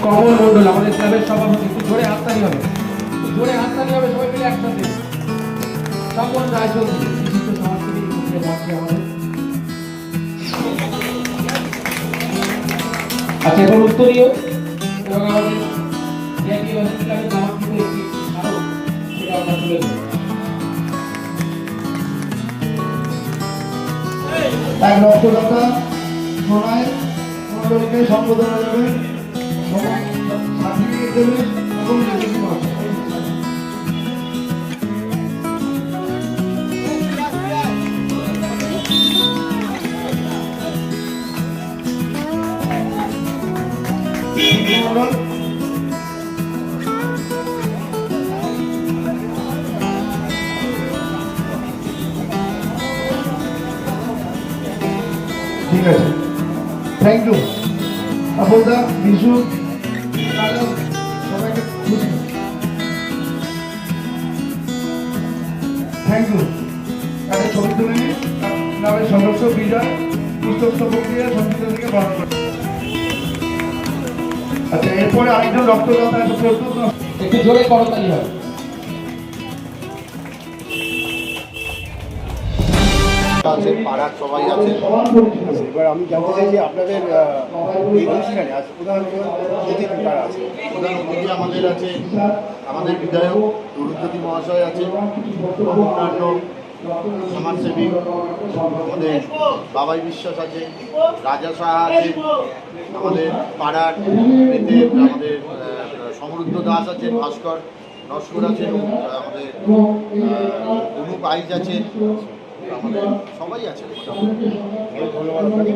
কমল মন্ডল আমাদের ক্লাবের সভাপতি, একটু ধরে হাততালি হবে, ধরে হাততালি হবে সবাই মিলে একসাথে। সম্পন রায়চৌধুরী বিশিষ্ট সমাজসেবী মঞ্চে আমাদের। আচ্ছা, এবার উত্তরীয় এবং আমাদের ক্লাবের জামাতৃত একটি স্মারক, সেটা আমরা তুলে দেব। এক রক্তদাতা সোনায় মন্ডলকে সম্বোধনা দেবেন, সার্টিফিকেট দেবেন এবং ঠিক আছে, থ্যাংক ইউ। আপনারা বিশু সবাইকে থ্যাংক ইউ। তাদের ছবি তুলে নিন। ক্লাবের সদস্য বিজয় পুস্তক প্রক্রিয়া সঞ্চিত থেকে বরণ করে। আচ্ছা, এরপরে আরেকজন রক্তদাতা একটু জোরে করতালি হবে। পাড়ার সবাই আছে। এবার আমি জানতে চাই যে আপনাদের এই অনুষ্ঠানে আজ প্রধান অতিথি কারা আছে? প্রধান অতিথি আমাদের আছে আমাদের বিধায়ক তরুণজ্যোতি মহাশয় আছে, অন্যান্য সমাজসেবী আমাদের বাবাই বিশ্বাস আছে, রাজা সাহা আছে, আমাদের পাড়ার এতে আমাদের সমৃদ্ধ দাস আছেন, ভাস্কর নস্কর আছেন, আমাদের অনুপ আইজ আছে, আমাদের সবাই আছে। ধন্যবাদ আপনাকে।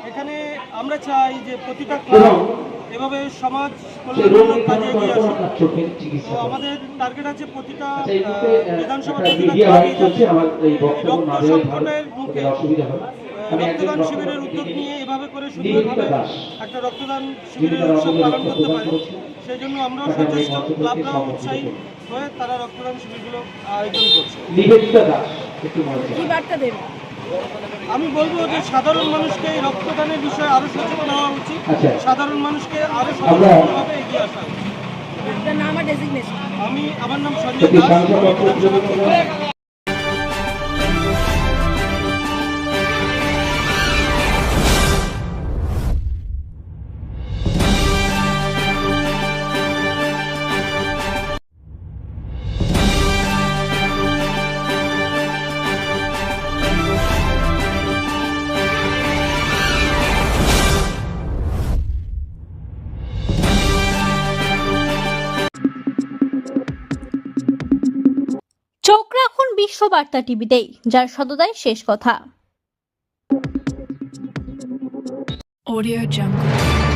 এখানে আমরা চাই যে প্রতিটা ক্লাব এভাবে সমাজ কল্যাণমূলক কাজে এগিয়ে আসে। তো আমাদের টার্গেট আছে প্রতিটা বিধানসভা রক্ত সংকটের মুখে রক্তদান শিবিরের উদ্যোগ নিয়ে এভাবে করে সুন্দরভাবে একটা রক্তদান শিবিরের উৎসব পালন করতে পারে। সেই জন্য আমরাও সচেষ্ট, ক্লাবরাও উৎসাহী হয়ে তারা রক্তদান শিবিরগুলো আয়োজন করছে। আমি বলবো যে সাধারণ মানুষকে এই রক্তদানের বিষয়ে আরো সচেতন হওয়া উচিত, সাধারণ মানুষকে আরো সচেতনভাবে এগিয়ে আসা উচিত। আমার নাম সঞ্জয় দাস। চোখ রাখুন বিশ্ববার্তা টিভিতেই, যার সততায় শেষ কথা। Audio Jungle।